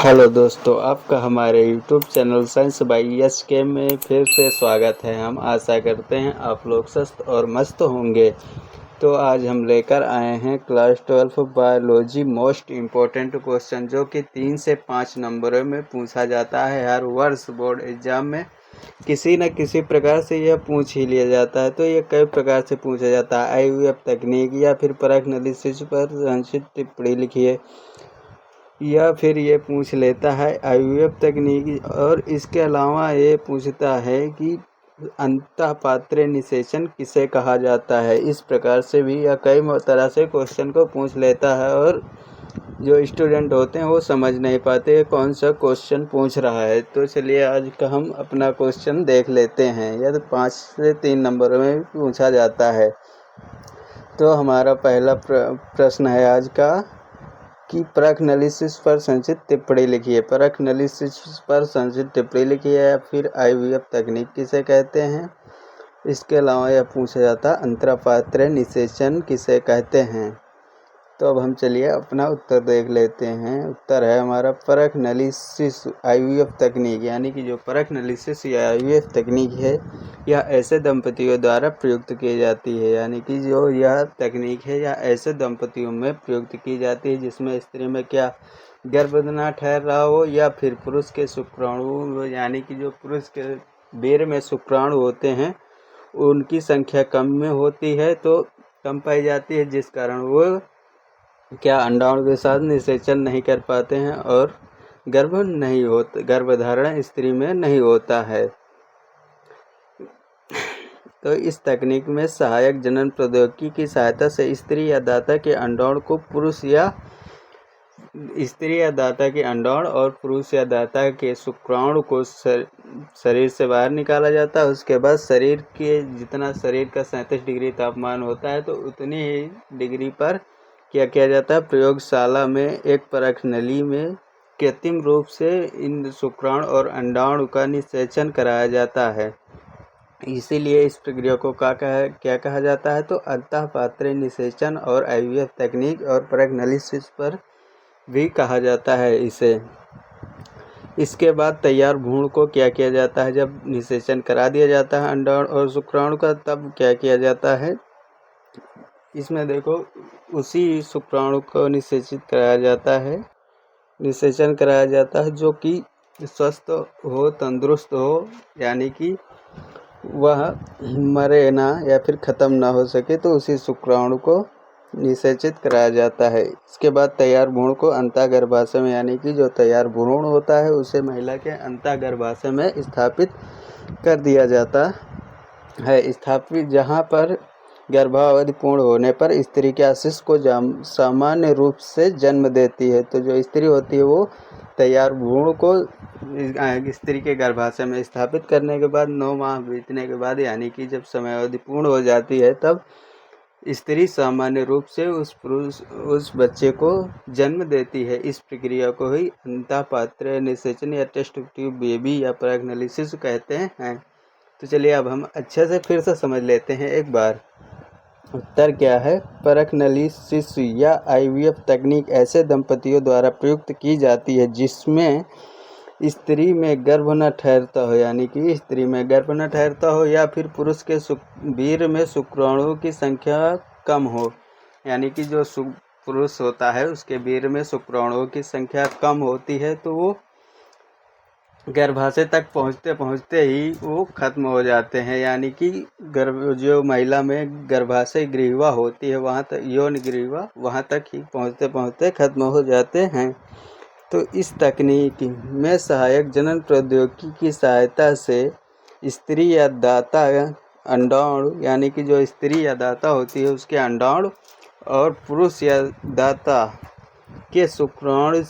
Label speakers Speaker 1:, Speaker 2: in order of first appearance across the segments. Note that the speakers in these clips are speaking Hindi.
Speaker 1: हेलो दोस्तों, आपका हमारे YouTube channel science by SK में फिर से स्वागत है। हम आशा करते हैं आप लोग स्वस्थ और मस्त होंगे। तो आज हम लेकर आए हैं class 12 biology most important question, जो कि 3 से 5 नंबरों में पूछा जाता है हर वर्ष बोर्ड एग्जाम में। किसी न किसी प्रकार से यह पूछ ही लिया जाता है। तो ये कई प्रकार से पूछा जाता है। आईवीएफ तकनीक, या फिर परख एनालिसिस पर संक्षिप्त टिप्पणी लिखिए, या फिर ये पूछ लेता है आईवीएफ तकनीक। और इसके अलावा ये पूछता है कि अंतःपात्रीय निषेचन किसे कहा जाता है। इस प्रकार से भी या कई तरह से क्वेश्चन को पूछ लेता है, और जो स्टूडेंट होते हैं वो समझ नहीं पाते कौन सा क्वेश्चन पूछ रहा है। तो चलिए आज का हम अपना क्वेश्चन देख लेते हैं। यह 5 से 3 नंबर में पूछा जाता है। तो हमारा पहला प्रश्न है आज का कि परख एनालिसिस पर संक्षिप्त टिप्पणी लिखिए। परख एनालिसिस पर संक्षिप्त टिप्पणी लिखिए, या फिर आईवीएफ तकनीक किसे कहते हैं। इसके अलावा यह पूछा जाता है अंतःपात्रीय निषेचन किसे कहते हैं। तो अब हम चलिए अपना उत्तर देख लेते हैं। उत्तर है हमारा परख एनालिसिस आईवीएफ तकनीक, यानी कि जो परख एनालिसिस या आईवीएफ तकनीक है, यह ऐसे दंपतियों द्वारा प्रयुक्त की जाती है। यानी कि जो यह तकनीक है यह ऐसे दंपतियों में प्रयुक्त की जाती है जिसमें स्त्री में क्या गर्भ न ठहर रहा हो, या फिर पुरुष के शुक्राणु, यानी कि जो पुरुष के वीर्य में शुक्राणु होते हैं उनकी संख्या कम में होती है, तो कम पाई जाती है, जिस कारण वो क्या अंडाणु के साथ निषेचन नहीं कर पाते हैं और गर्भधारण स्त्री में नहीं होता है। तो इस तकनीक में सहायक जनन प्रौद्योगिकी की सहायता से स्त्री या दाता के अंडाणु को और पुरुष या दाता के शुक्राणु को शरीर से बाहर निकाला जाता है। उसके बाद शरीर का 37 डिग्री तापमान होता है, तो उतनी ही डिग्री पर क्या किया जाता है, प्रयोगशाला में एक परख नली में कृत्रिम रूप से इन शुक्राणु और अंडाणु का निषेचन कराया जाता है। इसीलिए इस प्रक्रिया को क्या कहा जाता है, तो अंतःपात्रीय निषेचन और आईवीएफ तकनीक और परख एनालिसिस पर भी कहा जाता है इसे। इसके बाद तैयार भ्रूण को क्या किया जाता है, जब निषेचन करा दिया जाता है अंडाणु और शुक्राणु का, तब क्या किया जाता है, इसमें देखो उसी शुक्राणु को निषेचन कराया जाता है जो कि स्वस्थ हो, तंदुरुस्त हो, यानी कि वह मरे ना या फिर ख़त्म ना हो सके, तो उसी शुक्राणु को निषेचित कराया जाता है। इसके बाद तैयार भ्रूण को अंतःगर्भाशय में, यानी कि जो तैयार भ्रूण होता है उसे महिला के अंतःगर्भाशय में स्थापित कर दिया जाता है। जहाँ पर गर्भावधि पूर्ण होने पर स्त्री के शिशु को सामान्य रूप से जन्म देती है। तो जो स्त्री होती है वो तैयार भ्रूण को स्त्री के गर्भाशय में स्थापित करने के बाद 9 माह बीतने के बाद, यानी कि जब समयावधि पूर्ण हो जाती है, तब स्त्री सामान्य रूप से उस बच्चे को जन्म देती है। इस प्रक्रिया को ही अंतःपात्रीय निषेचन या टेस्ट ट्यूब बेबी या परख एनालिसिस कहते हैं। तो चलिए अब हम अच्छे से फिर से समझ लेते हैं एक बार। उत्तर क्या है, परख एनालिसिस या आईवीएफ तकनीक ऐसे दंपतियों द्वारा प्रयुक्त की जाती है जिसमें स्त्री में गर्भ न ठहरता हो, यानी कि स्त्री में गर्भ न ठहरता हो, या फिर पुरुष के वीर्य में शुक्राणुओं की संख्या कम हो, यानी कि जो पुरुष होता है उसके वीर्य में शुक्राणुओं की संख्या कम होती है, तो वो गर्भाशय तक पहुँचते ही वो खत्म हो जाते हैं। यानी कि जो महिला में गर्भाशय ग्रीवा होती है वहाँ तक, यौन ग्रीवा, वहाँ तक ही पहुँचते खत्म हो जाते हैं। तो इस तकनीक में सहायक जनन प्रौद्योगिकी की सहायता से स्त्री या दाता अंडाणु, यानी कि जो स्त्री या दाता होती है उसके अंडाणु और पुरुष या दाता के शुक्राणु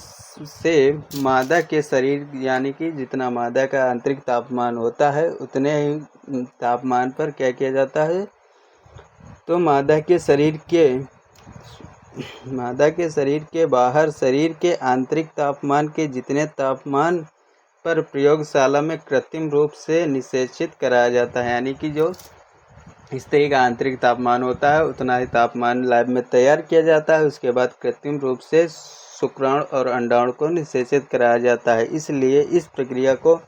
Speaker 1: से मादा के शरीर, यानी कि जितना मादा का आंतरिक तापमान होता है उतने ही तापमान पर क्या किया जाता है, तो मादा के शरीर के बाहर शरीर के आंतरिक तापमान के जितने तापमान पर प्रयोगशाला में कृत्रिम रूप से निषेचित कराया जाता है, यानी कि जो स्त्री का आंतरिक तापमान होता है उतना ही तापमान लैब में तैयार किया जाता है। उसके बाद कृत्रिम रूप से शुक्राणु और अंडाणु को निषेचित कराया जाता है। इसलिए इस प्रक्रिया को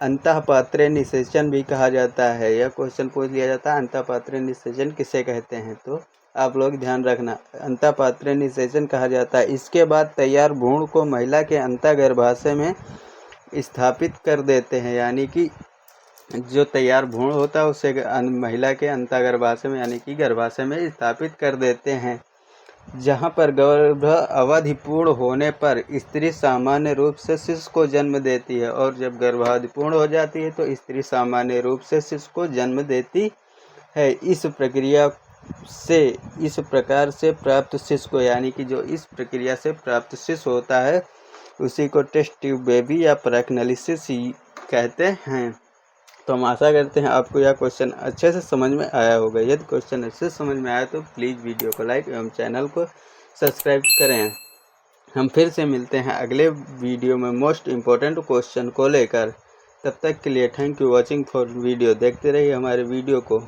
Speaker 1: अंतःपात्रीय निषेचन भी कहा जाता है। यह क्वेश्चन पूछ लिया जाता है, अंतःपात्रीय निषेचन किसे कहते हैं, तो आप लोग ध्यान रखना, अंतःपात्रीय निषेचन कहा जाता है। इसके बाद तैयार भ्रूण को महिला के अंतःगर्भाशय में स्थापित कर देते हैं, यानी कि जो तैयार भ्रूण होता है उसे महिला के अंतःगर्भाशय में यानी कि गर्भाशय में स्थापित कर देते हैं, जहां पर गर्भ अवधि पूर्ण होने पर स्त्री सामान्य रूप से शिशु को जन्म देती है, और जब गर्भावधि पूर्ण हो जाती है तो स्त्री सामान्य रूप से शिशु को जन्म देती है। इस प्रकार से प्राप्त शिशु को, यानी कि जो इस प्रक्रिया से प्राप्त शिशु होता है उसी को टेस्ट ट्यूब बेबी या प्रैग्नेंसी कहते हैं। तो हम आशा करते हैं आपको यह क्वेश्चन अच्छे से समझ में आया होगा। यदि क्वेश्चन अच्छे से समझ में आया तो प्लीज़ वीडियो को लाइक एवं चैनल को सब्सक्राइब करें। हम फिर से मिलते हैं अगले वीडियो में मोस्ट इम्पोर्टेंट क्वेश्चन को लेकर। तब तक के लिए thank you watching for video. देखते रहिए हमारे वीडियो को।